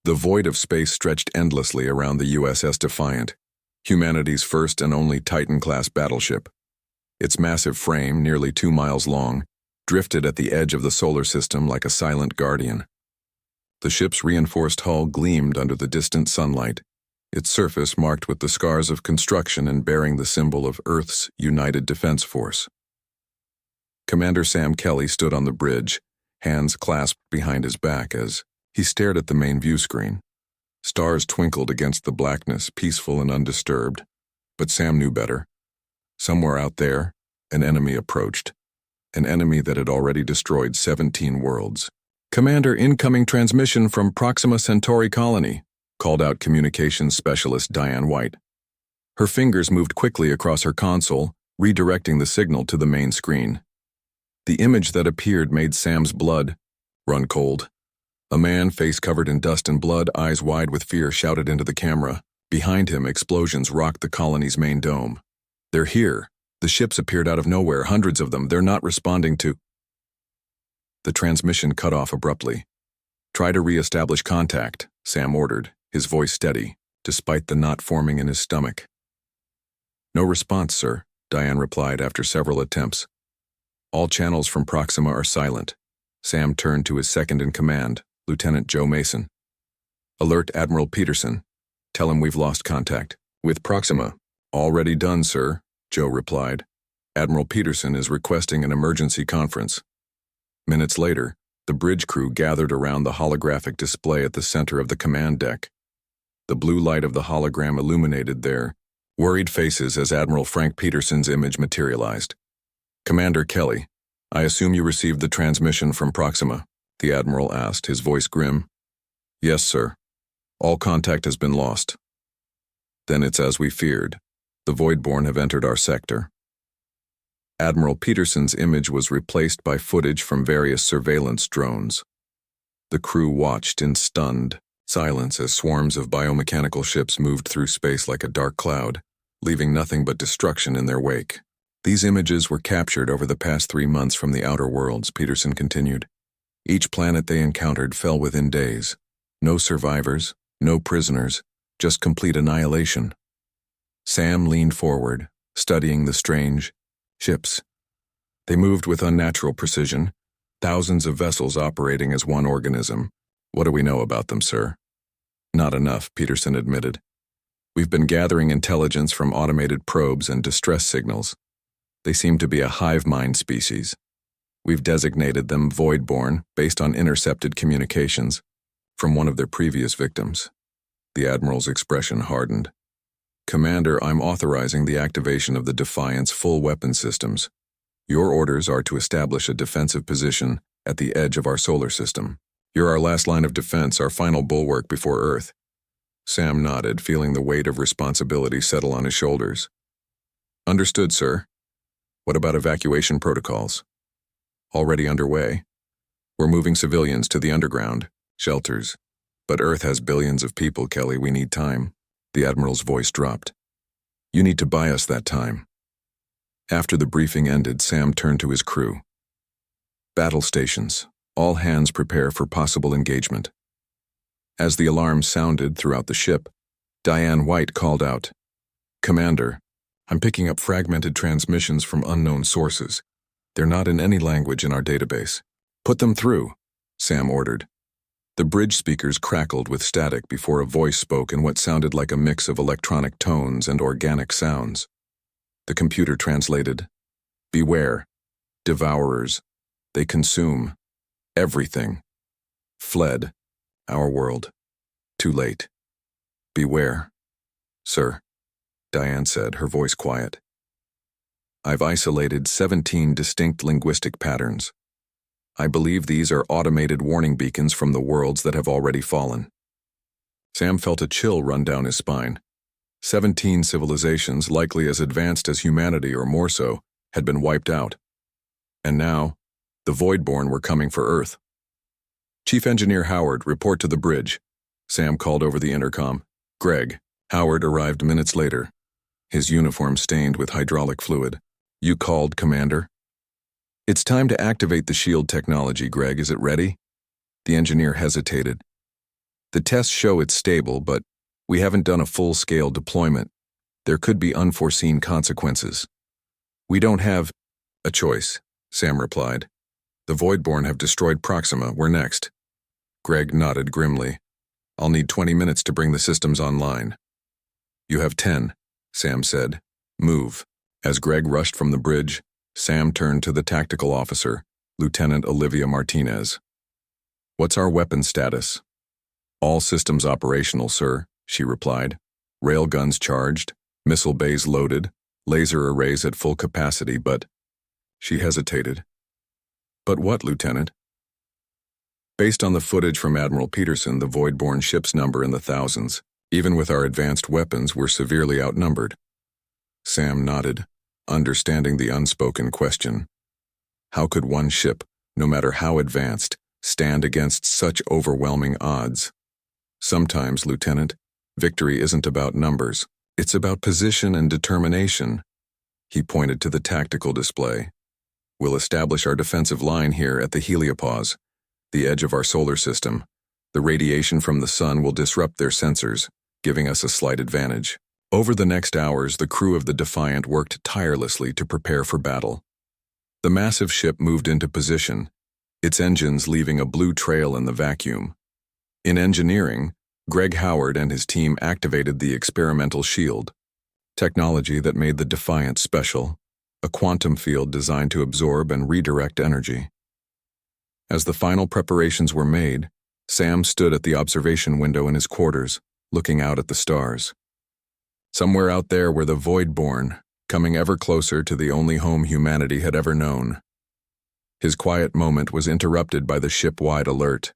The void of space stretched endlessly around the USS Defiant, humanity's first and only Titan-class battleship. Its massive frame, nearly 2 miles long, drifted at the edge of the solar system like a silent guardian. The ship's reinforced hull gleamed under the distant sunlight, its surface marked with the scars of construction and bearing the symbol of Earth's United Defense Force. Commander Sam Kelly stood on the bridge, hands clasped behind his back as he stared at the main view screen. Stars twinkled against the blackness, peaceful and undisturbed, but Sam knew better. Somewhere out there, an enemy approached, an enemy that had already destroyed 17 worlds. "Commander, incoming transmission from Proxima Centauri colony," called out communications specialist Diane White. Her fingers moved quickly across her console, redirecting the signal to the main screen. The image that appeared made Sam's blood run cold. A man, face covered in dust and blood, eyes wide with fear, shouted into the camera. Behind him, explosions rocked the colony's main dome. "They're here. The ships appeared out of nowhere, hundreds of them. They're not responding to..." The transmission cut off abruptly. "Try to re-establish contact," Sam ordered, his voice steady, despite the knot forming in his stomach. "No response, sir," Diane replied after several attempts. "All channels from Proxima are silent." Sam turned to his second-in-command, Lieutenant Joe Mason. "Alert Admiral Peterson. Tell him we've lost contact with Proxima." "Already done, sir," Joe replied. "Admiral Peterson is requesting an emergency conference." Minutes later, the bridge crew gathered around the holographic display at the center of the command deck. The blue light of the hologram illuminated their worried faces as Admiral Frank Peterson's image materialized. "Commander Kelly, I assume you received the transmission from Proxima?" the Admiral asked, his voice grim. "Yes, sir. All contact has been lost." "Then it's as we feared. The Voidborn have entered our sector." Admiral Peterson's image was replaced by footage from various surveillance drones. The crew watched in stunned silence as swarms of biomechanical ships moved through space like a dark cloud, leaving nothing but destruction in their wake. "These images were captured over the past 3 months from the outer worlds," Peterson continued. "Each planet they encountered fell within days. No survivors, no prisoners, just complete annihilation." Sam leaned forward, studying the strange ships. They moved with unnatural precision, thousands of vessels operating as one organism. "What do we know about them, sir?" "Not enough," Peterson admitted. "We've been gathering intelligence from automated probes and distress signals. They seem to be a hive mind species. We've designated them Voidborn based on intercepted communications from one of their previous victims." The Admiral's expression hardened. "Commander, I'm authorizing the activation of the Defiant's full weapon systems. Your orders are to establish a defensive position at the edge of our solar system. You're our last line of defense, our final bulwark before Earth." Sam nodded, feeling the weight of responsibility settle on his shoulders. "Understood, sir. What about evacuation protocols?" "Already underway. We're moving civilians to the underground shelters. But Earth has billions of people, Kelly. We need time." The Admiral's voice dropped. "You need to buy us that time." After the briefing ended, Sam turned to his crew. "Battle stations. All hands prepare for possible engagement." As the alarm sounded throughout the ship, Diane White called out, "Commander, I'm picking up fragmented transmissions from unknown sources. They're not in any language in our database." "Put them through," Sam ordered. The bridge speakers crackled with static before a voice spoke in what sounded like a mix of electronic tones and organic sounds. The computer translated, "Beware. Devourers. They consume everything. Fled. Our world. Too late. Beware." "Sir," Diane said, her voice quiet. "I've isolated 17 distinct linguistic patterns. I believe these are automated warning beacons from the worlds that have already fallen." Sam felt a chill run down his spine. 17 civilizations, likely as advanced as humanity or more so, had been wiped out. And now, the Voidborn were coming for Earth. "Chief Engineer Howard, report to the bridge," Sam called over the intercom. "Greg." Howard arrived minutes later, his uniform stained with hydraulic fluid. "You called, Commander?" "It's time to activate the shield technology, Greg. Is it ready?" The engineer hesitated. The tests show it's stable, but we haven't done a full-scale deployment. There could be unforeseen consequences. We don't have a choice, Sam replied. The Voidborn have destroyed Proxima. We're next. Greg nodded grimly. I'll need 20 minutes to bring the systems online. You have 10, Sam said. Move. As Greg rushed from the bridge, Sam turned to the tactical officer, Lieutenant Olivia Martinez. What's our weapon status? All systems operational, sir, she replied. Railguns charged, missile bays loaded, laser arrays at full capacity, but... She hesitated. But what, Lieutenant? Based on the footage from Admiral Peterson, the Voidborn ships number in the thousands. Even with our advanced weapons, we're severely outnumbered. Sam nodded, understanding the unspoken question. How could one ship, no matter how advanced, stand against such overwhelming odds? Sometimes, Lieutenant, victory isn't about numbers. It's about position and determination. He pointed to the tactical display. We'll establish our defensive line here at the heliopause, the edge of our solar system. The radiation from the sun will disrupt their sensors, giving us a slight advantage. Over the next hours, the crew of the Defiant worked tirelessly to prepare for battle. The massive ship moved into position, its engines leaving a blue trail in the vacuum. In engineering, Greg Howard and his team activated the experimental shield, technology that made the Defiant special, a quantum field designed to absorb and redirect energy. As the final preparations were made, Sam stood at the observation window in his quarters, looking out at the stars. Somewhere out there were the Voidborn, coming ever closer to the only home humanity had ever known. His quiet moment was interrupted by the ship-wide alert.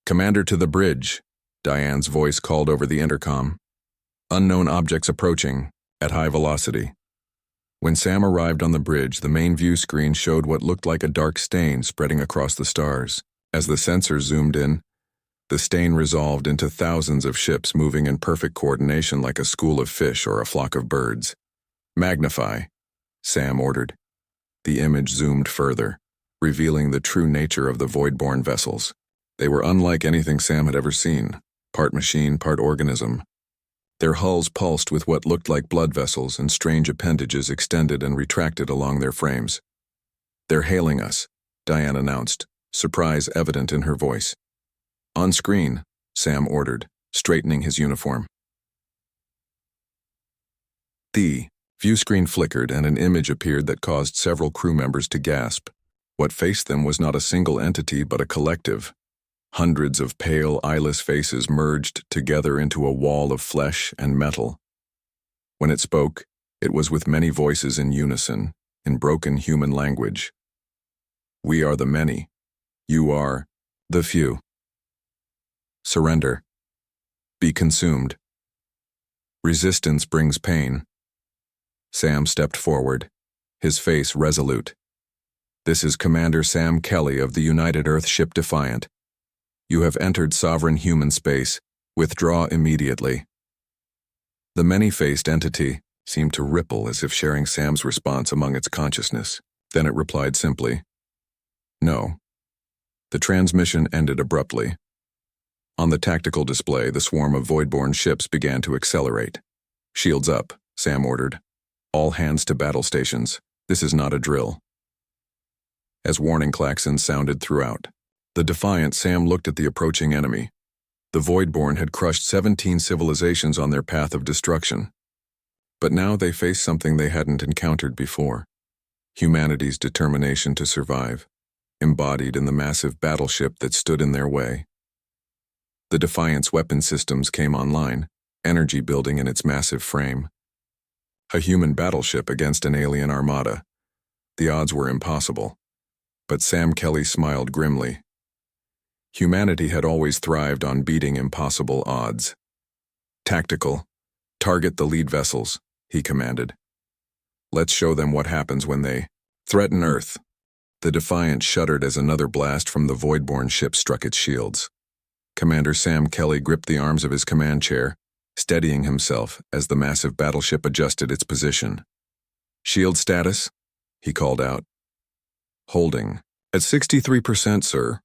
Commander to the bridge, Diane's voice called over the intercom. Unknown objects approaching, at high velocity. When Sam arrived on the bridge, the main view screen showed what looked like a dark stain spreading across the stars. As the sensors zoomed in, the stain resolved into thousands of ships moving in perfect coordination like a school of fish or a flock of birds. Magnify, Sam ordered. The image zoomed further, revealing the true nature of the Voidborn vessels. They were unlike anything Sam had ever seen, part machine, part organism. Their hulls pulsed with what looked like blood vessels, and strange appendages extended and retracted along their frames. They're hailing us, Diane announced, surprise evident in her voice. On screen, Sam ordered, straightening his uniform. The view screen flickered and an image appeared that caused several crew members to gasp. What faced them was not a single entity but a collective. Hundreds of pale, eyeless faces merged together into a wall of flesh and metal. When it spoke, it was with many voices in unison, in broken human language. We are the many. You are the few. Surrender. Be consumed. Resistance brings pain. Sam stepped forward, his face resolute. This is Commander Sam Kelly of the United Earth Ship Defiant. You have entered sovereign human space. Withdraw immediately. The many-faced entity seemed to ripple as if sharing Sam's response among its consciousness. Then it replied simply, No. The transmission ended abruptly. On the tactical display, the swarm of Voidborn ships began to accelerate. Shields up, Sam ordered. All hands to battle stations. This is not a drill. As warning klaxons sounded throughout the Defiant, Sam looked at the approaching enemy. The Voidborn had crushed 17 civilizations on their path of destruction. But now they faced something they hadn't encountered before. Humanity's determination to survive, embodied in the massive battleship that stood in their way. The Defiant's weapon systems came online, energy building in its massive frame. A human battleship against an alien armada. The odds were impossible. But Sam Kelly smiled grimly. Humanity had always thrived on beating impossible odds. Tactical. Target the lead vessels, he commanded. Let's show them what happens when they threaten Earth. The Defiant shuddered as another blast from the Voidborn ship struck its shields. Commander Sam Kelly gripped the arms of his command chair, steadying himself as the massive battleship adjusted its position. Shield status? He called out. Holding. At 63%, sir.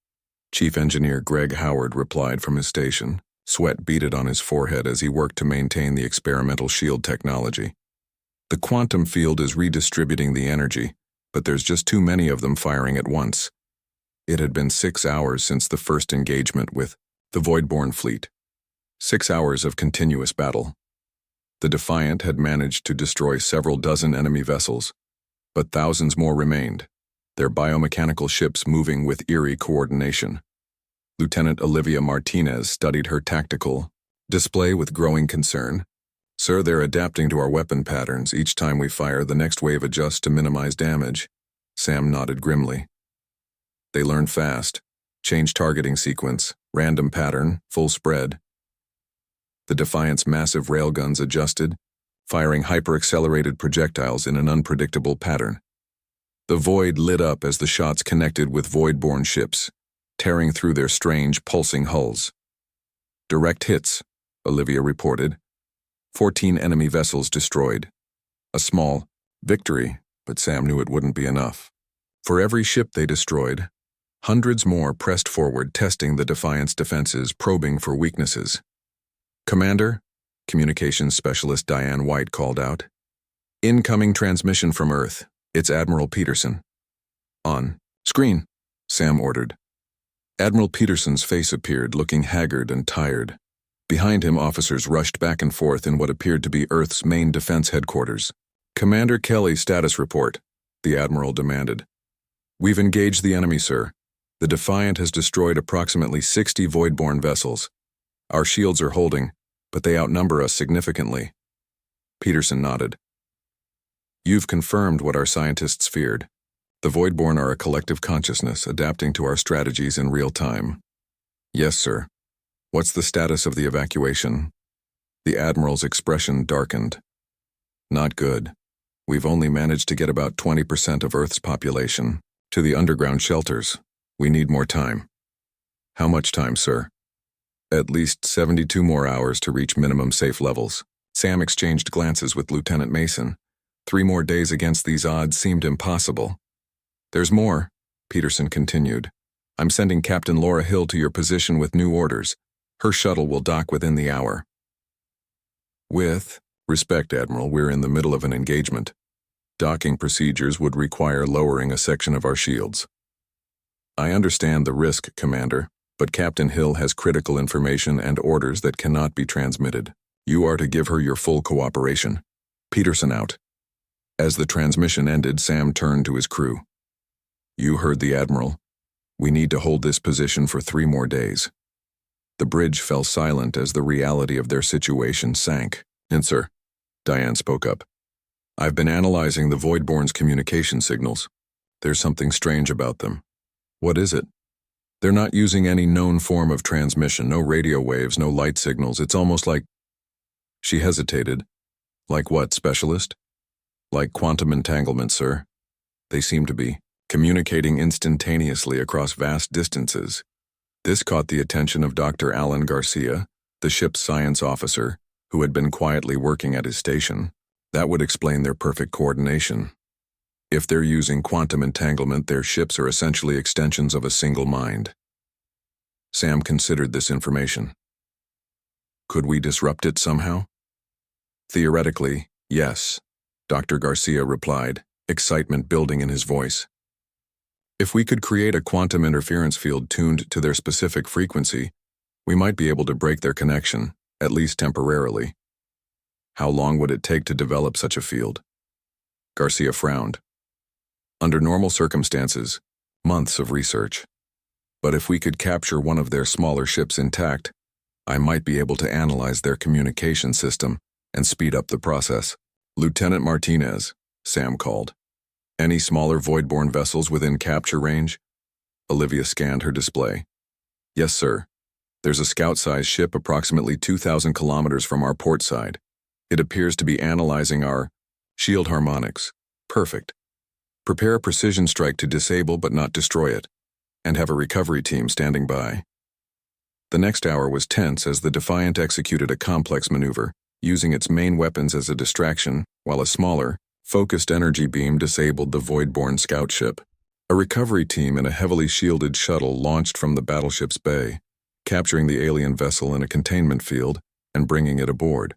Chief Engineer Greg Howard replied from his station. Sweat beaded on his forehead as he worked to maintain the experimental shield technology. The quantum field is redistributing the energy, but there's just too many of them firing at once. It had been 6 hours since the first engagement with the Voidborn fleet. 6 hours of continuous battle. The Defiant had managed to destroy several dozen enemy vessels, but thousands more remained, their biomechanical ships moving with eerie coordination. Lieutenant Olivia Martinez studied her tactical display with growing concern. Sir, they're adapting to our weapon patterns. Each time we fire, the next wave adjusts to minimize damage. Sam nodded grimly. They learn fast. Change targeting sequence, random pattern, full spread. The Defiant's massive railguns adjusted, firing hyper-accelerated projectiles in an unpredictable pattern. The void lit up as the shots connected with Voidborn ships, tearing through their strange, pulsing hulls. Direct hits, Olivia reported. 14 enemy vessels destroyed. A small victory, but Sam knew it wouldn't be enough. For every ship they destroyed, hundreds more pressed forward, testing the Defiant's defenses, probing for weaknesses. Commander, Communications Specialist Diane White called out. Incoming transmission from Earth. It's Admiral Peterson. On screen, Sam ordered. Admiral Peterson's face appeared, looking haggard and tired. Behind him, officers rushed back and forth in what appeared to be Earth's main defense headquarters. Commander Kelly, status report, the Admiral demanded. We've engaged the enemy, sir. The Defiant has destroyed approximately 60 Voidborn vessels. Our shields are holding, but they outnumber us significantly. Peterson nodded. You've confirmed what our scientists feared. The Voidborn are a collective consciousness adapting to our strategies in real time. Yes, sir. What's the status of the evacuation? The Admiral's expression darkened. Not good. We've only managed to get about 20% of Earth's population to the underground shelters. We need more time. How much time, sir? At least 72 more hours to reach minimum safe levels. Sam exchanged glances with Lieutenant Mason. 3 more days against these odds seemed impossible. There's more, Peterson continued. I'm sending Captain Laura Hill to your position with new orders. Her shuttle will dock within the hour. With respect, Admiral, we're in the middle of an engagement. Docking procedures would require lowering a section of our shields. I understand the risk, Commander, but Captain Hill has critical information and orders that cannot be transmitted. You are to give her your full cooperation. Peterson out. As the transmission ended, Sam turned to his crew. You heard the Admiral. We need to hold this position for 3 more days. The bridge fell silent as the reality of their situation sank. Sir, Diane spoke up. I've been analyzing the Voidborn's communication signals. There's something strange about them. What is it? They're not using any known form of transmission, no radio waves, no light signals. It's almost like... She hesitated. Like what, specialist? Like quantum entanglement, sir. They seem to be communicating instantaneously across vast distances. This caught the attention of Dr. Alan Garcia, the ship's science officer, who had been quietly working at his station. That would explain their perfect coordination. If they're using quantum entanglement, their ships are essentially extensions of a single mind. Sam considered this information. Could we disrupt it somehow? Theoretically, yes, Dr. Garcia replied, excitement building in his voice. If we could create a quantum interference field tuned to their specific frequency, we might be able to break their connection, at least temporarily. How long would it take to develop such a field? Garcia frowned. Under normal circumstances, months of research. But if we could capture one of their smaller ships intact, I might be able to analyze their communication system and speed up the process. Lieutenant Martinez, Sam called. Any smaller Voidborn vessels within capture range? Olivia scanned her display. Yes, sir. There's a scout-sized ship approximately 2,000 kilometers from our port side. It appears to be analyzing our shield harmonics. Perfect. Prepare a precision strike to disable but not destroy it, and have a recovery team standing by. The next hour was tense as the Defiant executed a complex maneuver, using its main weapons as a distraction, while a smaller, focused energy beam disabled the Voidborn scout ship. A recovery team in a heavily shielded shuttle launched from the battleship's bay, capturing the alien vessel in a containment field and bringing it aboard.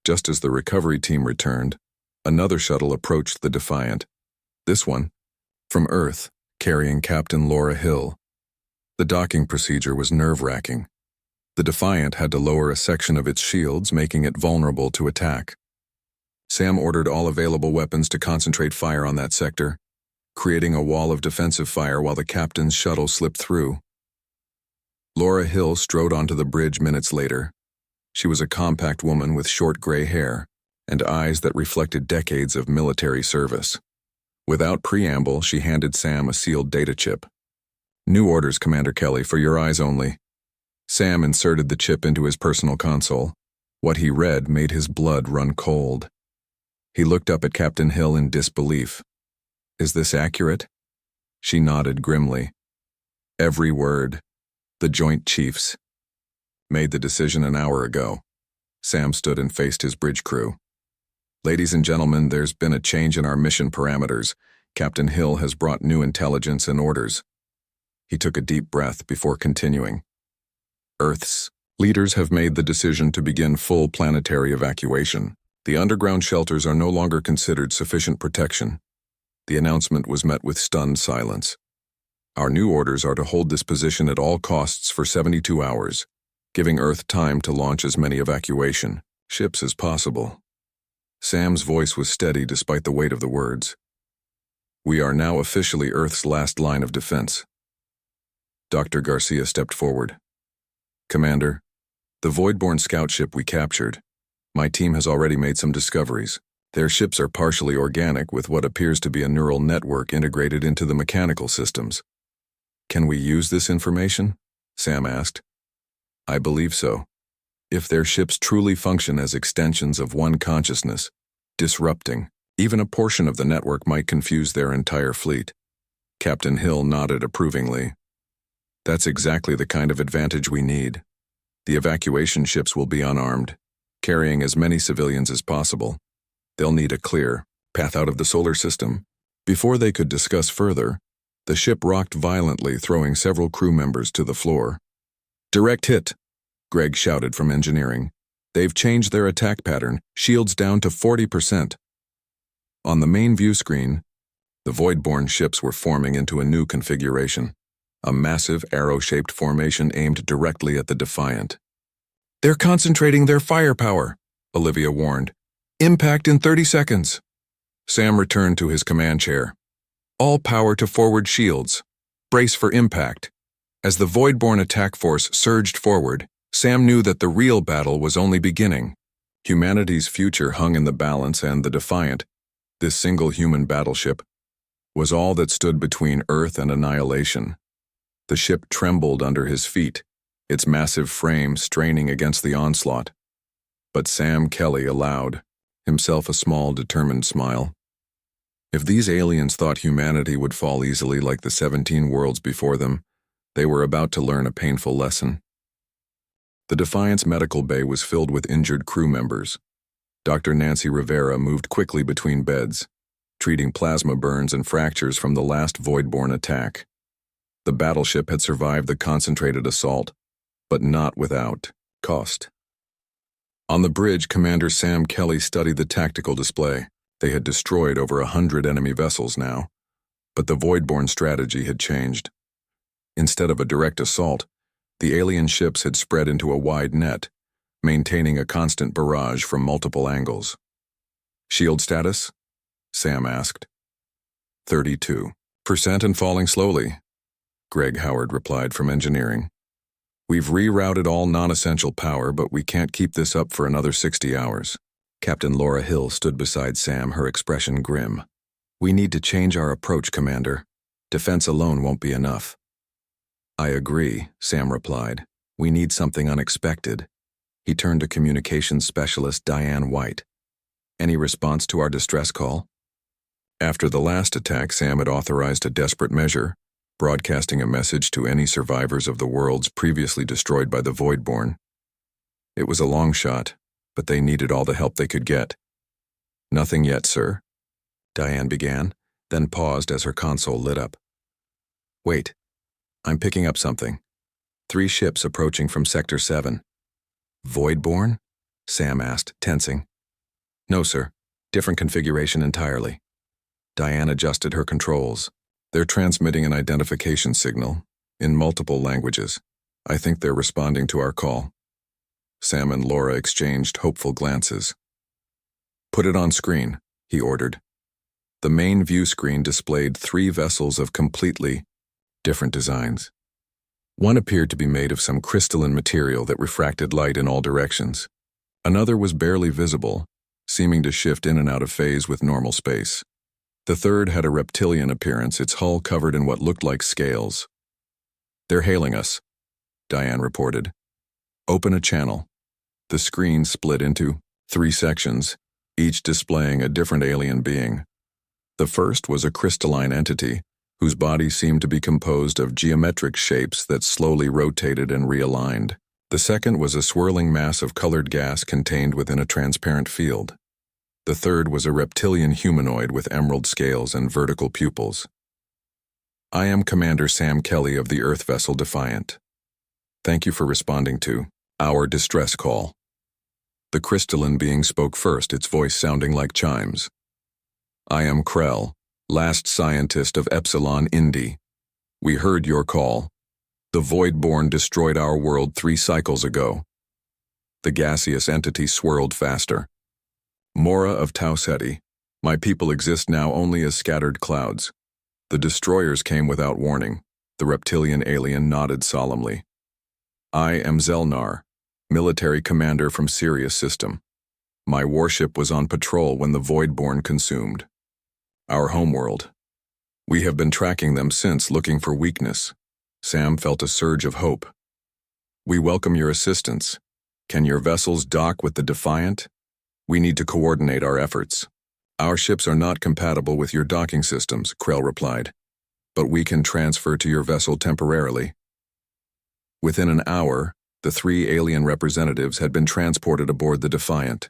Just as the recovery team returned, another shuttle approached the Defiant, this one from Earth, carrying Captain Laura Hill. The docking procedure was nerve-wracking. The Defiant had to lower a section of its shields, making it vulnerable to attack. Sam ordered all available weapons to concentrate fire on that sector, creating a wall of defensive fire while the captain's shuttle slipped through. Laura Hill strode onto the bridge minutes later. She was a compact woman with short gray hair and eyes that reflected decades of military service. Without preamble, she handed Sam a sealed data chip. "New orders, Commander Kelly, for your eyes only." Sam inserted the chip into his personal console. What he read made his blood run cold. He looked up at Captain Hill in disbelief. "Is this accurate?" She nodded grimly. "Every word. The Joint Chiefs made the decision an hour ago." Sam stood and faced his bridge crew. "Ladies and gentlemen, there's been a change in our mission parameters. Captain Hill has brought new intelligence and orders." He took a deep breath before continuing. "Earth's leaders have made the decision to begin full planetary evacuation. The underground shelters are no longer considered sufficient protection." The announcement was met with stunned silence. "Our new orders are to hold this position at all costs for 72 hours, giving Earth time to launch as many evacuation ships as possible." Sam's voice was steady despite the weight of the words. "We are now officially Earth's last line of defense." Dr. Garcia stepped forward. "Commander, the Voidborn scout ship we captured. My team has already made some discoveries. Their ships are partially organic with what appears to be a neural network integrated into the mechanical systems." "Can we use this information?" Sam asked. "I believe so. If their ships truly function as extensions of one consciousness, disrupting even a portion of the network might confuse their entire fleet." Captain Hill nodded approvingly. "That's exactly the kind of advantage we need. The evacuation ships will be unarmed, carrying as many civilians as possible. They'll need a clear path out of the solar system." Before they could discuss further, the ship rocked violently, throwing several crew members to the floor. "Direct hit," Greg shouted from engineering. "They've changed their attack pattern, shields down to 40%. On the main view screen, the Voidborn ships were forming into a new configuration, a massive arrow-shaped formation aimed directly at the Defiant. "They're concentrating their firepower," Olivia warned. "Impact in 30 seconds." Sam returned to his command chair. "All power to forward shields. Brace for impact." As the Voidborn attack force surged forward, Sam knew that the real battle was only beginning. Humanity's future hung in the balance, and the Defiant, this single human battleship, was all that stood between Earth and annihilation. The ship trembled under his feet, its massive frame straining against the onslaught. But Sam Kelly allowed himself a small, determined smile. If these aliens thought humanity would fall easily like the 17 worlds before them, they were about to learn a painful lesson. The Defiant's medical bay was filled with injured crew members. Dr. Nancy Rivera moved quickly between beds, treating plasma burns and fractures from the last Voidborn attack. The battleship had survived the concentrated assault, but not without cost. On the bridge, Commander Sam Kelly studied the tactical display. They had destroyed over 100 enemy vessels now, but the Voidborn strategy had changed. Instead of a direct assault, the alien ships had spread into a wide net, maintaining a constant barrage from multiple angles. "Shield status?" Sam asked. 32% and falling slowly," Greg Howard replied from engineering. "We've rerouted all non-essential power, but we can't keep this up for another 60 hours. Captain Laura Hill stood beside Sam, her expression grim. "We need to change our approach, Commander. Defense alone won't be enough." "I agree," Sam replied. "We need something unexpected." He turned to communications specialist Diane White. "Any response to our distress call?" After the last attack, Sam had authorized a desperate measure, broadcasting a message to any survivors of the worlds previously destroyed by the Voidborn. It was a long shot, but they needed all the help they could get. "Nothing yet, sir," Diane began, then paused as her console lit up. Wait, I'm picking up something. 3 ships approaching from Sector 7. Voidborn? Sam asked, tensing. No, sir. Different configuration entirely. Diane adjusted her controls. They're transmitting an identification signal in multiple languages. I think they're responding to our call. Sam and Laura exchanged hopeful glances. Put it on screen, he ordered. The main view screen displayed 3 vessels of completely different designs. One appeared to be made of some crystalline material that refracted light in all directions. Another was barely visible, seeming to shift in and out of phase with normal space. The third had a reptilian appearance, its hull covered in what looked like scales. They're hailing us, Diane reported. Open a channel. The screen split into 3 sections, each displaying a different alien being. The first was a crystalline entity, whose body seemed to be composed of geometric shapes that slowly rotated and realigned. The second was a swirling mass of colored gas contained within a transparent field. The third was a reptilian humanoid with emerald scales and vertical pupils. I am Commander Sam Kelly of the Earth vessel Defiant. Thank you for responding to our distress call. The crystalline being spoke first, its voice sounding like chimes. I am Krell, last scientist of Epsilon Indi. We heard your call. The Voidborn destroyed our world 3 cycles ago. The gaseous entity swirled faster. Mora of Tau Ceti, my people exist now only as scattered clouds. The destroyers came without warning. The reptilian alien nodded solemnly. I am Zelnar, military commander from Sirius System. My warship was on patrol when the Voidborn consumed our homeworld. We have been tracking them since, looking for weakness. Sam felt a surge of hope. We welcome your assistance. Can your vessels dock with the Defiant? We need to coordinate our efforts. Our ships are not compatible with your docking systems, Krell replied, but we can transfer to your vessel temporarily. Within an hour, the 3 alien representatives had been transported aboard the Defiant.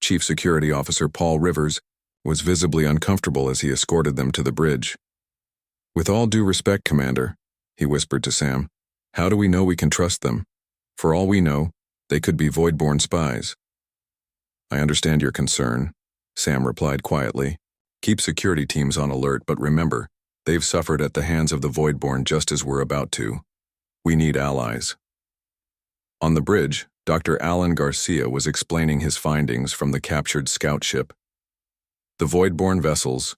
Chief Security Officer Paul Rivers was visibly uncomfortable as he escorted them to the bridge. With all due respect, Commander, he whispered to Sam, how do we know we can trust them? For all we know, they could be Voidborn spies. I understand your concern, Sam replied quietly. Keep security teams on alert, but remember, they've suffered at the hands of the Voidborn just as we're about to. We need allies. On the bridge, Dr. Alan Garcia was explaining his findings from the captured scout ship. The Voidborn vessels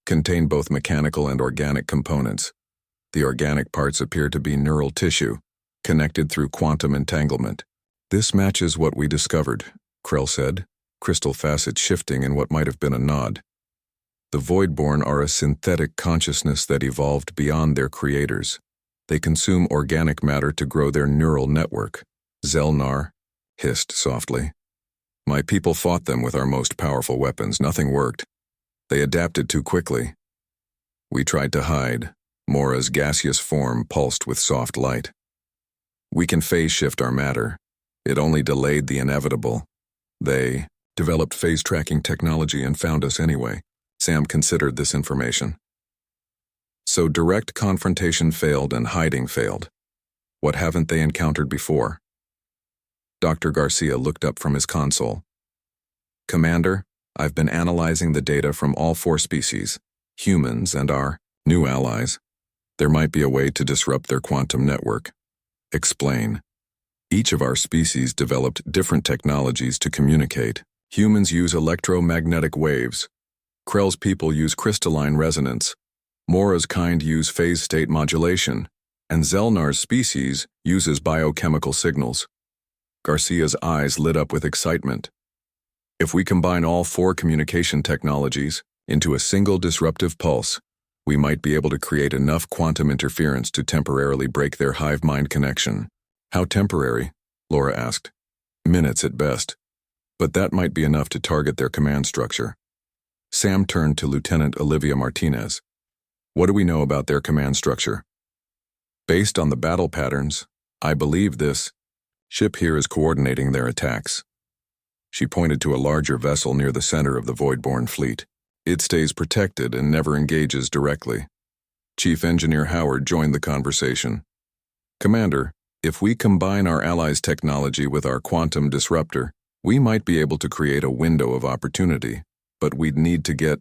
contain both mechanical and organic components. The organic parts appear to be neural tissue, connected through quantum entanglement. This matches what we discovered, Krell said, crystal facets shifting in what might have been a nod. The Voidborn are a synthetic consciousness that evolved beyond their creators. They consume organic matter to grow their neural network. Zelnar hissed softly. My people fought them with our most powerful weapons. Nothing worked. They adapted too quickly. We tried to hide. Mora's gaseous form pulsed with soft light. We can phase shift our matter. It only delayed the inevitable. They developed phase tracking technology and found us anyway. Sam considered this information. So direct confrontation failed and hiding failed. What haven't they encountered before? Dr. Garcia looked up from his console. Commander, I've been analyzing the data from all 4 species, humans and our new allies. There might be a way to disrupt their quantum network. Explain. Each of our species developed different technologies to communicate. Humans use electromagnetic waves. Krell's people use crystalline resonance. Mora's kind use phase state modulation. And Zelnar's species uses biochemical signals. Garcia's eyes lit up with excitement. If we combine all 4 communication technologies into a single disruptive pulse, we might be able to create enough quantum interference to temporarily break their hive-mind connection. How temporary? Laura asked. Minutes at best. But that might be enough to target their command structure. Sam turned to Lieutenant Olivia Martinez. What do we know about their command structure? Based on the battle patterns, I believe this ship here is coordinating their attacks. She pointed to a larger vessel near the center of the Voidborn fleet. It stays protected and never engages directly. Chief Engineer Howard joined the conversation. Commander, if we combine our allies' technology with our quantum disruptor, we might be able to create a window of opportunity, but we'd need to get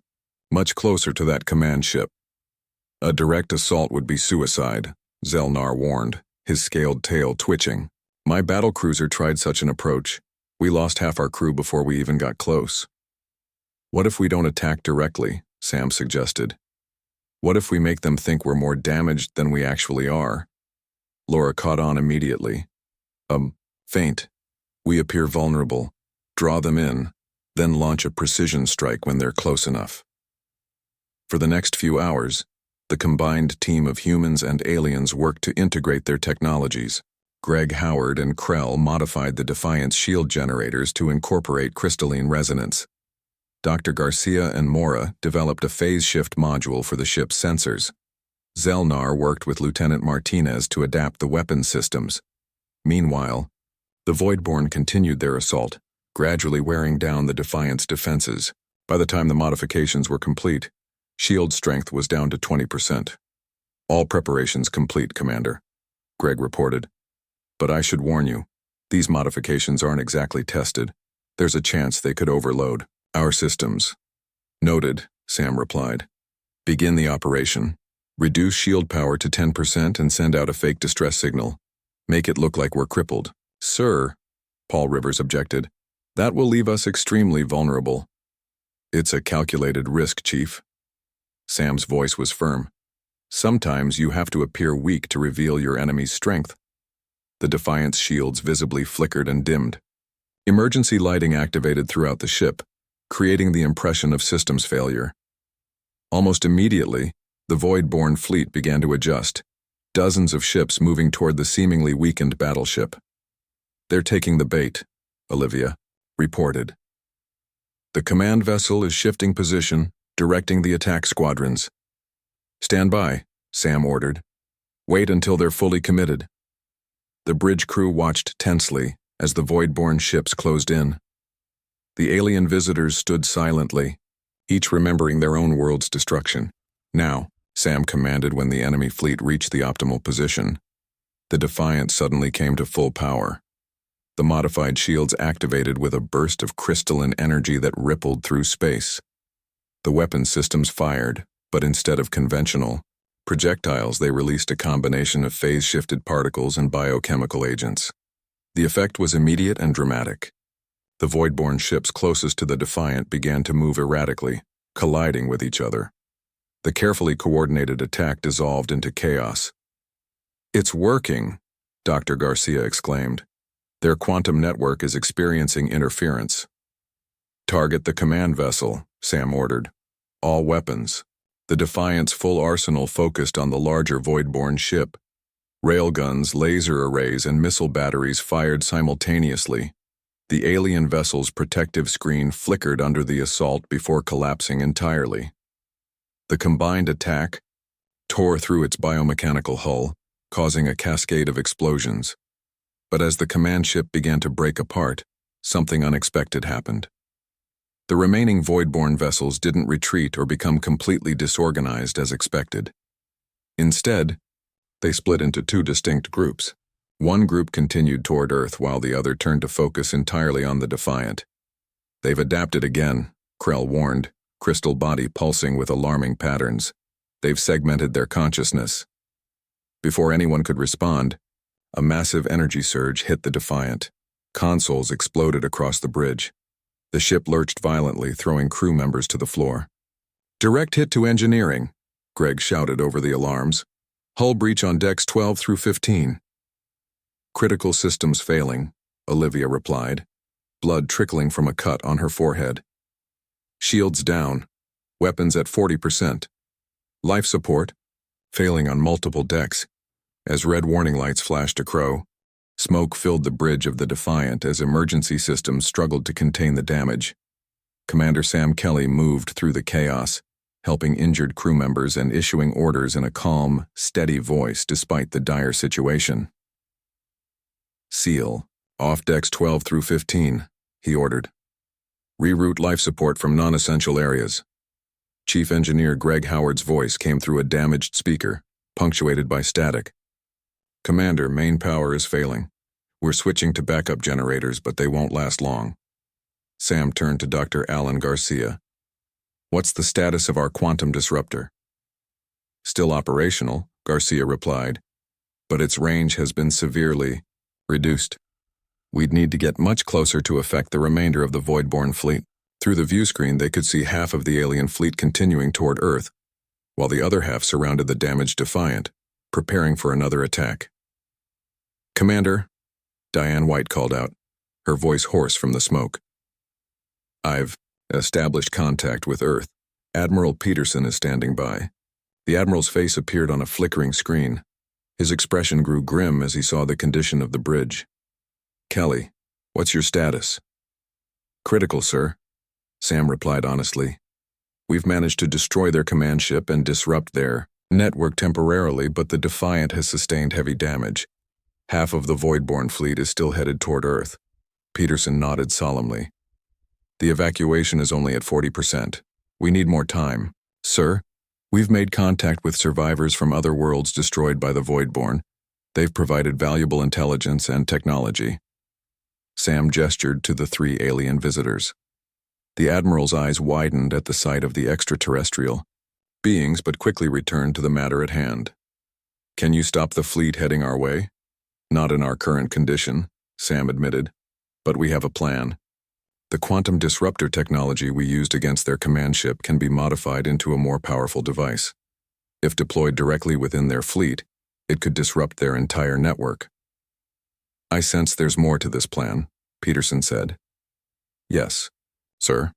much closer to that command ship. A direct assault would be suicide, Zelnar warned, his scaled tail twitching. My battlecruiser tried such an approach. We lost half our crew before we even got close. What if we don't attack directly? Sam suggested. What if we make them think we're more damaged than we actually are? Laura caught on immediately. Feint. We appear vulnerable, draw them in, then launch a precision strike when they're close enough. For the next few hours, the combined team of humans and aliens worked to integrate their technologies. Greg Howard and Krell modified the Defiance shield generators to incorporate crystalline resonance. Dr. Garcia and Mora developed a phase shift module for the ship's sensors. Zelnar worked with Lieutenant Martinez to adapt the weapon systems. Meanwhile, the Voidborn continued their assault, gradually wearing down the Defiance defenses. By the time the modifications were complete, shield strength was down to 20%. All preparations complete, Commander, Greg reported. But I should warn you, these modifications aren't exactly tested. There's a chance they could overload our systems. Noted, Sam replied. Begin the operation. Reduce shield power to 10% and send out a fake distress signal. Make it look like we're crippled. Sir, Paul Rivers objected, that will leave us extremely vulnerable. It's a calculated risk, Chief. Sam's voice was firm. Sometimes you have to appear weak to reveal your enemy's strength. The Defiance shields visibly flickered and dimmed. Emergency lighting activated throughout the ship, creating the impression of systems failure. Almost immediately, the Voidborn fleet began to adjust, dozens of ships moving toward the seemingly weakened battleship. They're taking the bait, Olivia reported. The command vessel is shifting position, directing the attack squadrons. Stand by, Sam ordered. Wait until they're fully committed. The bridge crew watched tensely as the Voidborn ships closed in. The alien visitors stood silently, each remembering their own world's destruction. Now, Sam commanded when the enemy fleet reached the optimal position. The Defiant suddenly came to full power. The modified shields activated with a burst of crystalline energy that rippled through space. The weapon systems fired, but instead of conventional projectiles, they released a combination of phase-shifted particles and biochemical agents. The effect was immediate and dramatic. The Voidborn ships closest to the Defiant began to move erratically, colliding with each other. The carefully coordinated attack dissolved into chaos. It's working, Dr. Garcia exclaimed. Their quantum network is experiencing interference. Target the command vessel, Sam ordered. All weapons. The Defiant's full arsenal focused on the larger Voidborn ship. Railguns, laser arrays, and missile batteries fired simultaneously. The alien vessel's protective screen flickered under the assault before collapsing entirely. The combined attack tore through its biomechanical hull, causing a cascade of explosions. But as the command ship began to break apart, something unexpected happened. The remaining Voidborn vessels didn't retreat or become completely disorganized as expected. Instead, they split into two distinct groups. One group continued toward Earth while the other turned to focus entirely on the Defiant. They've adapted again, Krell warned, crystal body pulsing with alarming patterns. They've segmented their consciousness. Before anyone could respond, a massive energy surge hit the Defiant. Consoles exploded across the bridge. The ship lurched violently, throwing crew members to the floor. Direct hit to engineering, Greg shouted over the alarms. Hull breach on decks 12 through 15. Critical systems failing, Olivia replied, blood trickling from a cut on her forehead. Shields down, weapons at 40%. Life support, failing on multiple decks. As red warning lights flashed to Crow, smoke filled the bridge of the Defiant as emergency systems struggled to contain the damage. Commander Sam Kelly moved through the chaos, helping injured crew members and issuing orders in a calm, steady voice despite the dire situation. Seal, off decks 12 through 15, he ordered. Reroute life support from non-essential areas. Chief Engineer Greg Howard's voice came through a damaged speaker, punctuated by static. "Commander, main power is failing. We're switching to backup generators, but they won't last long." Sam turned to Dr. Alan Garcia. "What's the status of our quantum disruptor?" "Still operational," Garcia replied, "but its range has been severely reduced. We'd need to get much closer to affect the remainder of the Voidborn fleet." Through the view screen, they could see half of the alien fleet continuing toward Earth, while the other half surrounded the damaged Defiant, preparing for another attack. "Commander," Diane White called out, her voice hoarse from the smoke. "I've established contact with Earth. Admiral Peterson is standing by." The Admiral's face appeared on a flickering screen. His expression grew grim as he saw the condition of the bridge. "Kelly, what's your status?" "Critical, sir," Sam replied honestly. "We've managed to destroy their command ship and disrupt their network temporarily, but the Defiant has sustained heavy damage. Half of the Voidborn fleet is still headed toward Earth." Peterson nodded solemnly. "The evacuation is only at 40%. We need more time." "Sir, we've made contact with survivors from other worlds destroyed by the Voidborn. They've provided valuable intelligence and technology." Sam gestured to the 3 alien visitors. The Admiral's eyes widened at the sight of the extraterrestrial beings, but quickly returned to the matter at hand. "Can you stop the fleet heading our way?" "Not in our current condition," Sam admitted, "but we have a plan. The quantum disruptor technology we used against their command ship can be modified into a more powerful device. If deployed directly within their fleet, it could disrupt their entire network." "I sense there's more to this plan," Peterson said. "Yes, sir.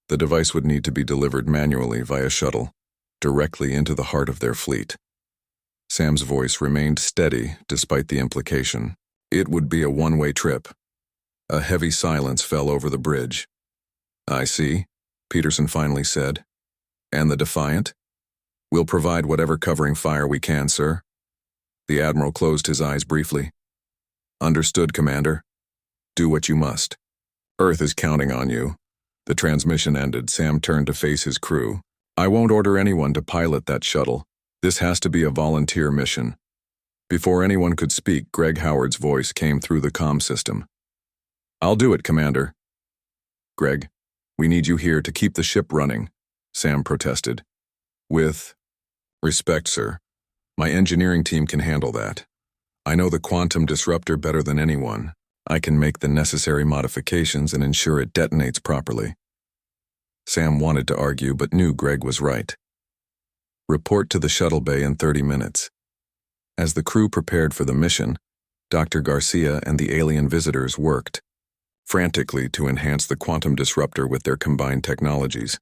The device would need to be delivered manually via shuttle, directly into the heart of their fleet." Sam's voice remained steady despite the implication. "It would be a one-way trip." A heavy silence fell over the bridge. "I see," Peterson finally said. "And the Defiant?" "We'll provide whatever covering fire we can, sir." The Admiral closed his eyes briefly. "Understood, Commander. Do what you must. Earth is counting on you." The transmission ended. Sam turned to face his crew. "I won't order anyone to pilot that shuttle. This has to be a volunteer mission." Before anyone could speak, Greg Howard's voice came through the comm system. "I'll do it, Commander." "Greg, we need you here to keep the ship running," Sam protested. "With respect, sir. My engineering team can handle that. I know the quantum disruptor better than anyone. I can make the necessary modifications and ensure it detonates properly." Sam wanted to argue, but knew Greg was right. "Report to the shuttle bay in 30 minutes. As the crew prepared for the mission, Dr. Garcia and the alien visitors worked frantically to enhance the quantum disruptor with their combined technologies.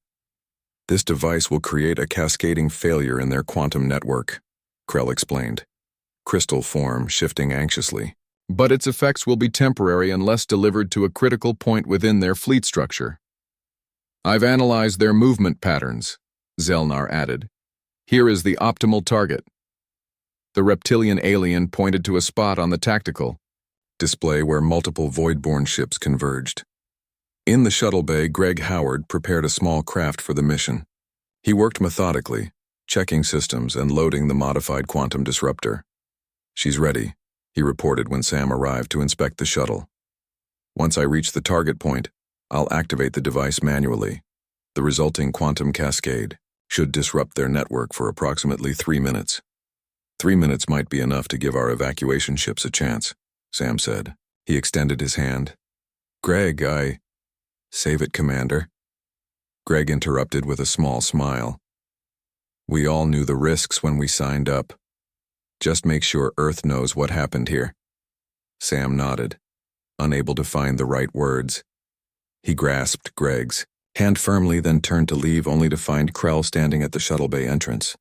"This device will create a cascading failure in their quantum network," Krell explained, crystal form shifting anxiously. "But its effects will be temporary unless delivered to a critical point within their fleet structure." "I've analyzed their movement patterns," Zelnar added. "Here is the optimal target." The reptilian alien pointed to a spot on the tactical display where multiple Voidborn ships converged. In the shuttle bay, Greg Howard prepared a small craft for the mission. He worked methodically, checking systems and loading the modified quantum disruptor. "She's ready," he reported when Sam arrived to inspect the shuttle. "Once I reach the target point, I'll activate the device manually. The resulting quantum cascade should disrupt their network for approximately 3 minutes. 3 minutes might be enough to give our evacuation ships a chance," Sam said. He extended his hand. "Greg, Save it, Commander." Greg interrupted with a small smile. "We all knew the risks when we signed up. Just make sure Earth knows what happened here." Sam nodded, unable to find the right words. He grasped Greg's hand firmly, then turned to leave, only to find Krell standing at the shuttle bay entrance.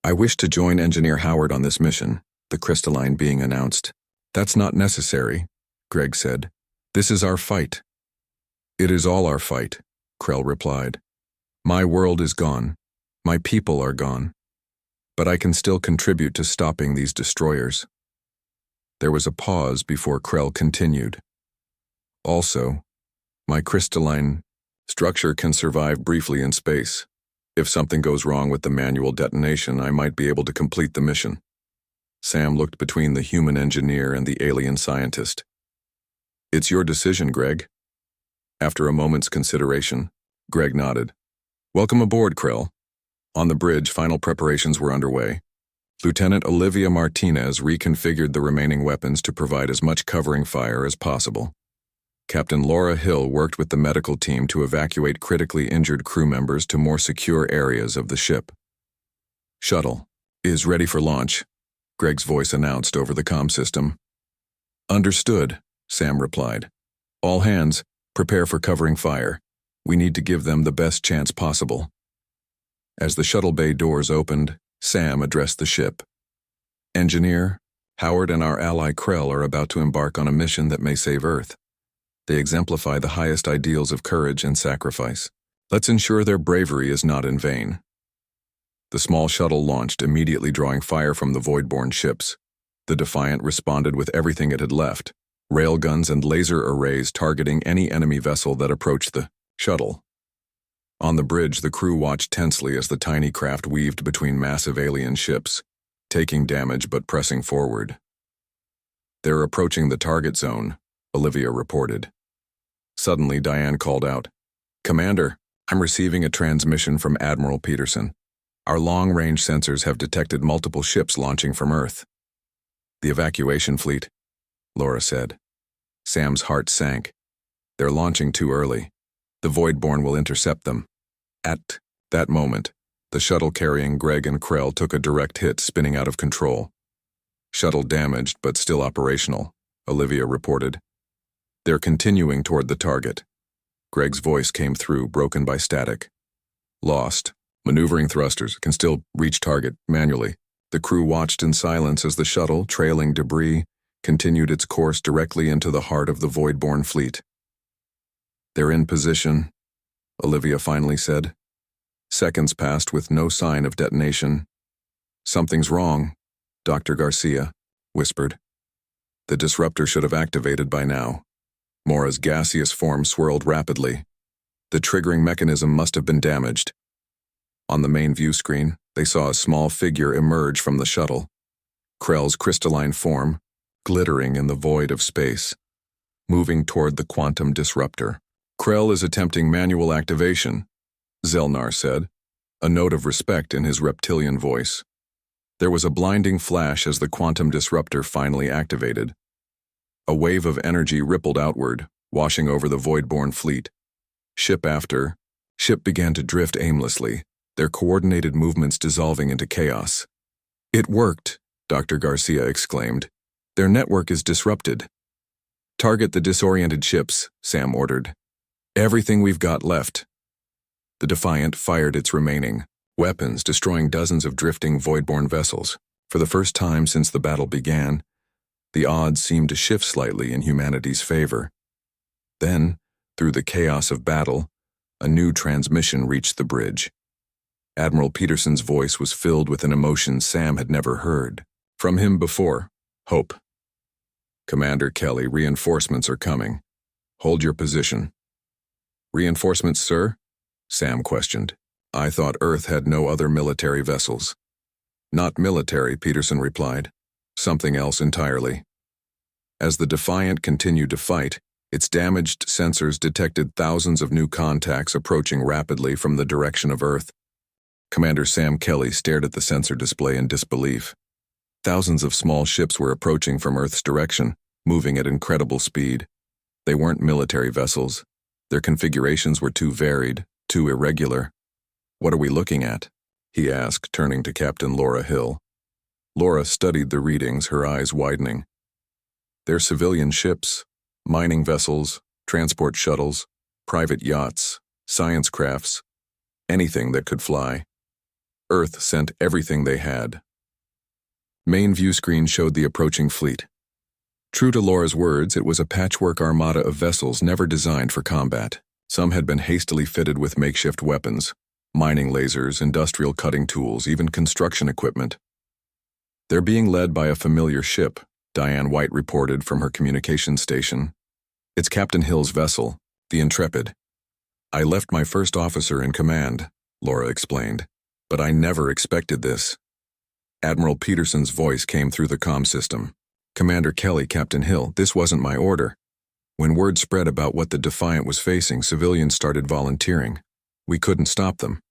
"I wish to join Engineer Howard on this mission," the crystalline being announced. "That's not necessary," Greg said. "This is our fight." "It is all our fight," Krell replied. "My world is gone. My people are gone. But I can still contribute to stopping these destroyers." There was a pause before Krell continued. "Also, my crystalline structure can survive briefly in space. If something goes wrong with the manual detonation, I might be able to complete the mission. Sam looked between the human engineer and the alien scientist. It's your decision, Greg. After a moment's consideration, Greg nodded. Welcome aboard, Krill. On the bridge, final preparations were underway. Lieutenant Olivia Martinez reconfigured the remaining weapons to provide as much covering fire as possible. Captain Laura Hill worked with the medical team to evacuate critically injured crew members to more secure areas of the ship. Shuttle is ready for launch, Greg's voice announced over the comm system. Understood, Sam replied. All hands, prepare for covering fire. We need to give them the best chance possible. As the shuttle bay doors opened, Sam addressed the ship. Engineer, Howard and our ally Krell are about to embark on a mission that may save Earth. They exemplify the highest ideals of courage and sacrifice. Let's ensure their bravery is not in vain. The small shuttle launched, immediately drawing fire from the void-borne ships. The Defiant responded with everything it had left, railguns and laser arrays targeting any enemy vessel that approached the shuttle. On the bridge, the crew watched tensely as the tiny craft weaved between massive alien ships, taking damage but pressing forward. They're approaching the target zone, Olivia reported. Suddenly, Diane called out, Commander, I'm receiving a transmission from Admiral Peterson. Our long-range sensors have detected multiple ships launching from Earth. The evacuation fleet, Laura said. Sam's heart sank. They're launching too early. The Voidborn will intercept them. At that moment, the shuttle carrying Greg and Krell took a direct hit, spinning out of control. Shuttle damaged, but still operational, Olivia reported. They're continuing toward the target. Greg's voice came through, broken by static. Lost. Maneuvering thrusters, can still reach target manually. The crew watched in silence as the shuttle, trailing debris, continued its course directly into the heart of the Voidborn fleet. They're in position, Olivia finally said. Seconds passed with no sign of detonation. Something's wrong, Dr. Garcia whispered. The disruptor should have activated by now. Mora's gaseous form swirled rapidly. The triggering mechanism must have been damaged. On the main view screen, they saw a small figure emerge from the shuttle. Krell's crystalline form, glittering in the void of space, moving toward the quantum disruptor. Krell is attempting manual activation, Zelnar said, a note of respect in his reptilian voice. There was a blinding flash as the quantum disruptor finally activated. A wave of energy rippled outward, washing over the Voidborn fleet. Ship after ship began to drift aimlessly, their coordinated movements dissolving into chaos. It worked, Dr. Garcia exclaimed. Their network is disrupted. Target the disoriented ships, Sam ordered. Everything we've got left. The Defiant fired its remaining weapons, destroying dozens of drifting Voidborn vessels. For the first time since the battle began, the odds seemed to shift slightly in humanity's favor. Then, through the chaos of battle, a new transmission reached the bridge. Admiral Peterson's voice was filled with an emotion Sam had never heard from him before. Hope. Commander Kelly, reinforcements are coming. Hold your position. Reinforcements, sir? Sam questioned. I thought Earth had no other military vessels. Not military, Peterson replied. Something else entirely. As the Defiant continued to fight, its damaged sensors detected thousands of new contacts approaching rapidly from the direction of Earth. Commander Sam Kelly stared at the sensor display in disbelief. Thousands of small ships were approaching from Earth's direction, moving at incredible speed. They weren't military vessels. Their configurations were too varied, too irregular. What are we looking at? He asked, turning to Captain Laura Hill. Laura studied the readings, her eyes widening. They're civilian ships, mining vessels, transport shuttles, private yachts, science crafts, anything that could fly. Earth sent everything they had. Main view screen showed the approaching fleet. True to Laura's words, it was a patchwork armada of vessels never designed for combat. Some had been hastily fitted with makeshift weapons, mining lasers, industrial cutting tools, even construction equipment. They're being led by a familiar ship, Diane White reported from her communications station. It's Captain Hill's vessel, the Intrepid. I left my first officer in command, Laura explained. But I never expected this. Admiral Peterson's voice came through the comm system. Commander Kelly, Captain Hill, this wasn't my order. When word spread about what the Defiant was facing, civilians started volunteering. We couldn't stop them.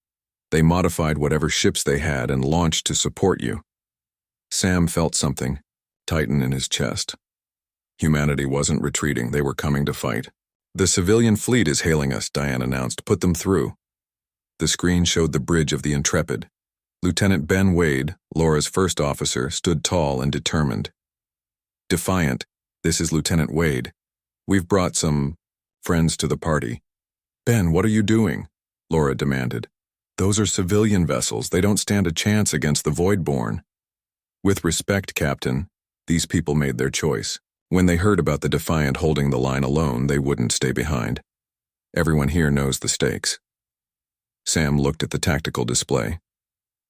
They modified whatever ships they had and launched to support you. Sam felt something tighten in his chest. Humanity wasn't retreating, they were coming to fight. The civilian fleet is hailing us, Diane announced. Put them through. The screen showed the bridge of the Intrepid. Lieutenant Ben Wade, Laura's first officer, stood tall and determined. Defiant, this is Lieutenant Wade. We've brought some friends to the party. Ben, what are you doing? Laura demanded. Those are civilian vessels. They don't stand a chance against the Voidborn. With respect, Captain, these people made their choice. When they heard about the Defiant holding the line alone, they wouldn't stay behind. Everyone here knows the stakes. Sam looked at the tactical display.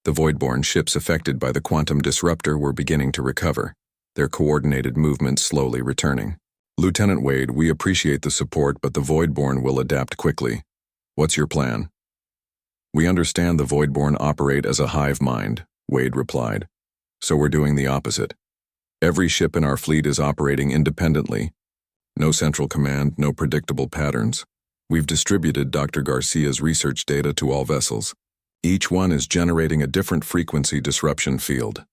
The Voidborn ships affected by the quantum disruptor were beginning to recover, their coordinated movements slowly returning. Lieutenant Wade, we appreciate the support, but the Voidborn will adapt quickly. What's your plan? We understand the Voidborn operate as a hive mind, Wade replied. So we're doing the opposite. Every ship in our fleet is operating independently. No central command, no predictable patterns. We've distributed Dr. Garcia's research data to all vessels. Each one is generating a different frequency disruption field.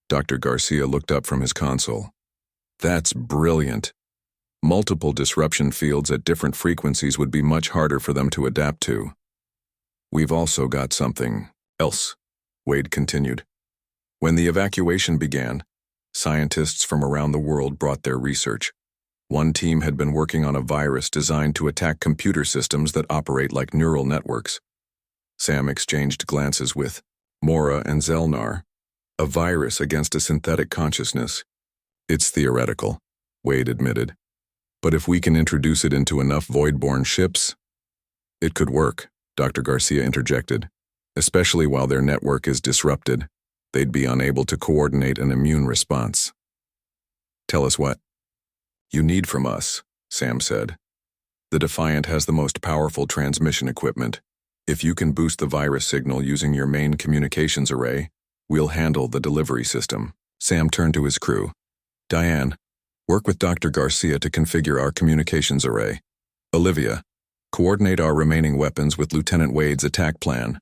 Dr. Garcia looked up from his console. That's brilliant. Multiple disruption fields at different frequencies would be much harder for them to adapt to. We've also got something else, Wade continued. When the evacuation began, scientists from around the world brought their research. One team had been working on a virus designed to attack computer systems that operate like neural networks. Sam exchanged glances with Mora and Zelnar. A virus against a synthetic consciousness. It's theoretical, Wade admitted. But if we can introduce it into enough Voidborn ships, it could work, Dr. Garcia interjected. Especially while their network is disrupted, they'd be unable to coordinate an immune response. Tell us what you need from us, Sam said. The Defiant has the most powerful transmission equipment. If you can boost the virus signal using your main communications array, we'll handle the delivery system. Sam turned to his crew. Diane, work with Dr. Garcia to configure our communications array. Olivia, coordinate our remaining weapons with Lieutenant Wade's attack plan.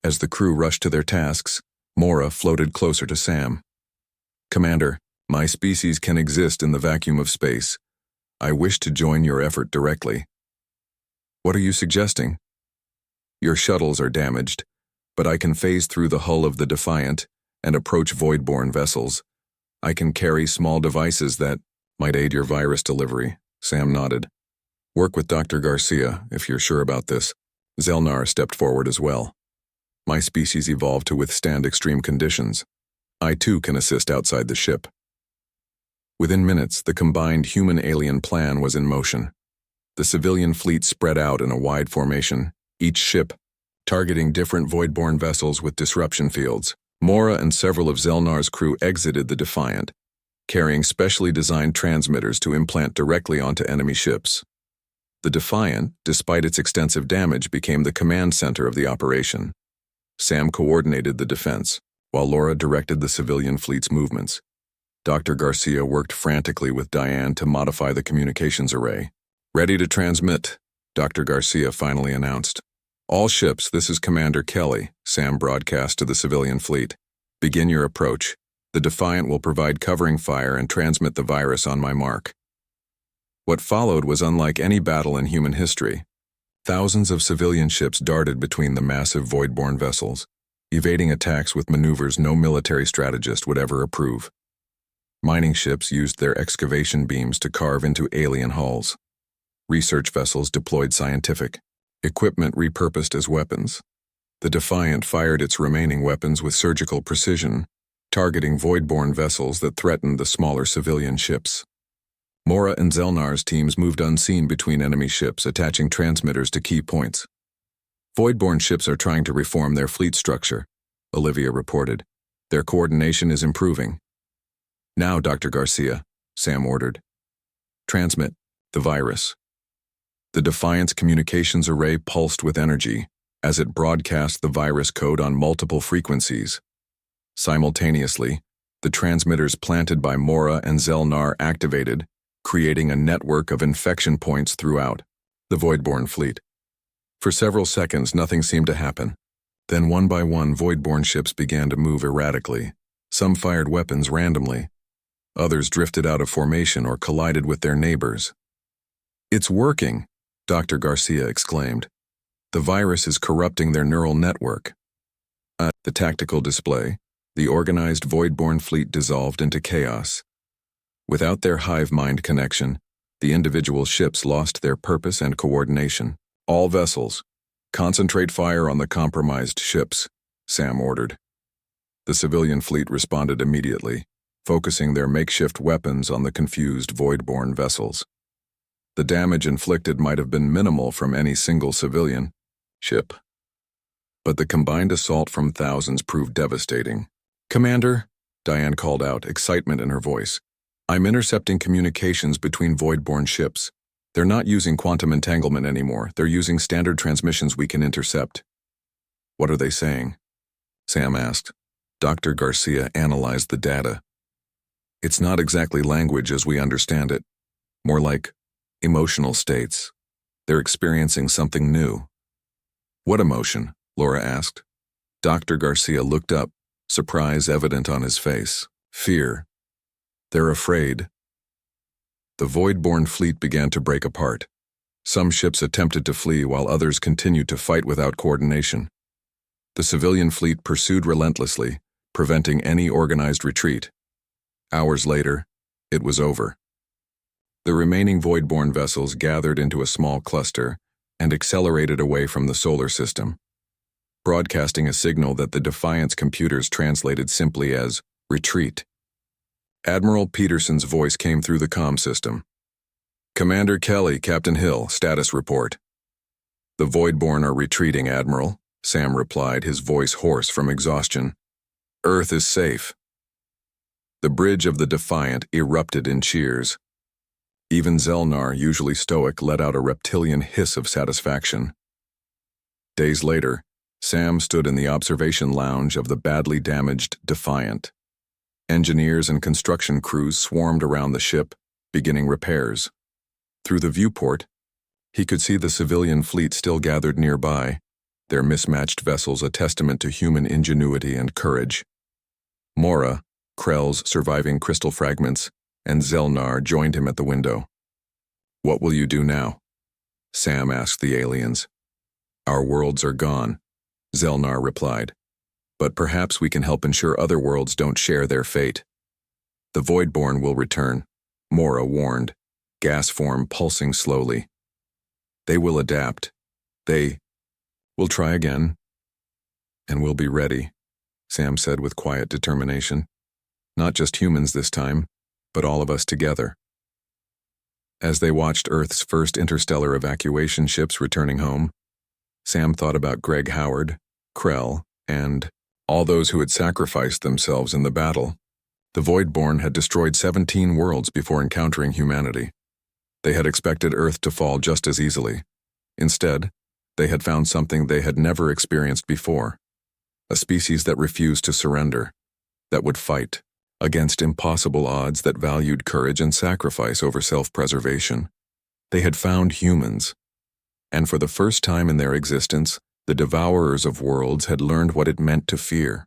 As the crew rushed to their tasks, Mora floated closer to Sam. Commander, my species can exist in the vacuum of space. I wish to join your effort directly. What are you suggesting? Your shuttles are damaged, but I can phase through the hull of the Defiant and approach Voidborn vessels. I can carry small devices that might aid your virus delivery, Sam nodded. Work with Dr. Garcia, if you're sure about this. Zelnar stepped forward as well. My species evolved to withstand extreme conditions. I too can assist outside the ship. Within minutes, the combined human-alien plan was in motion. The civilian fleet spread out in a wide formation, each ship targeting different Voidborn vessels with disruption fields. Mora and several of Zelnar's crew exited the Defiant, carrying specially designed transmitters to implant directly onto enemy ships. The Defiant, despite its extensive damage, became the command center of the operation. Sam coordinated the defense, while Laura directed the civilian fleet's movements. Dr. Garcia worked frantically with Diane to modify the communications array. Ready to transmit, Dr. Garcia finally announced. All ships, this is Commander Kelly, Sam broadcast to the civilian fleet. Begin your approach. The Defiant will provide covering fire and transmit the virus on my mark. What followed was unlike any battle in human history. Thousands of civilian ships darted between the massive Voidborn vessels, evading attacks with maneuvers no military strategist would ever approve. Mining ships used their excavation beams to carve into alien hulls. Research vessels deployed scientific equipment repurposed as weapons. The Defiant fired its remaining weapons with surgical precision, targeting Voidborn vessels that threatened the smaller civilian ships. Mora and Zelnar's teams moved unseen between enemy ships, attaching transmitters to key points. Voidborn ships are trying to reform their fleet structure, Olivia reported. Their coordination is improving. Now, Dr. Garcia, Sam ordered. Transmit the virus. The Defiant's communications array pulsed with energy, as it broadcast the virus code on multiple frequencies. Simultaneously, the transmitters planted by Mora and Zelnar activated, creating a network of infection points throughout the Voidborn fleet. For several seconds, nothing seemed to happen. Then one by one, Voidborn ships began to move erratically. Some fired weapons randomly. Others drifted out of formation or collided with their neighbors. "It's working," Dr. Garcia exclaimed. "The virus is corrupting their neural network." At the tactical display, the organized Voidborn fleet dissolved into chaos. Without their hive mind connection, the individual ships lost their purpose and coordination. "All vessels, concentrate fire on the compromised ships," Sam ordered. The civilian fleet responded immediately, focusing their makeshift weapons on the confused Voidborn vessels. The damage inflicted might have been minimal from any single civilian ship, but the combined assault from thousands proved devastating. "Commander," Diane called out, excitement in her voice, "I'm intercepting communications between Voidborn ships. They're not using quantum entanglement anymore. They're using standard transmissions we can intercept." "What are they saying?" Sam asked. Dr. Garcia analyzed the data. "It's not exactly language as we understand it. More like emotional states. They're experiencing something new." "What emotion?" Laura asked. Dr. Garcia looked up, surprise evident on his face. "Fear. They're afraid." The Voidborn fleet began to break apart. Some ships attempted to flee while others continued to fight without coordination. The civilian fleet pursued relentlessly, preventing any organized retreat. Hours later, it was over. The remaining Voidborn vessels gathered into a small cluster and accelerated away from the solar system, broadcasting a signal that the Defiance computers translated simply as retreat. Admiral Peterson's voice came through the comm system. "Commander Kelly, Captain Hill, status report." "The Voidborn are retreating, Admiral," Sam replied, his voice hoarse from exhaustion. "Earth is safe." The bridge of the Defiant erupted in cheers. Even Zelnar, usually stoic, let out a reptilian hiss of satisfaction. Days later, Sam stood in the observation lounge of the badly damaged Defiant. Engineers and construction crews swarmed around the ship, beginning repairs. Through the viewport, he could see the civilian fleet still gathered nearby, their mismatched vessels a testament to human ingenuity and courage. Mora, Krell's surviving crystal fragments, and Zelnar joined him at the window. "What will you do now?" Sam asked the aliens. "Our worlds are gone," Zelnar replied. "But perhaps we can help ensure other worlds don't share their fate." "The Voidborn will return," Mora warned, gas form pulsing slowly. "They will adapt. We'll try again. And we'll be ready," Sam said with quiet determination. "Not just humans this time, but all of us together." As they watched Earth's first interstellar evacuation ships returning home, Sam thought about Greg Howard, Krell, and all those who had sacrificed themselves in the battle. The Voidborn had destroyed 17 worlds before encountering humanity. They had expected Earth to fall just as easily. Instead, they had found something they had never experienced before. A species that refused to surrender, that would fight against impossible odds, that valued courage and sacrifice over self-preservation. They had found humans. And for the first time in their existence, the devourers of worlds had learned what it meant to fear.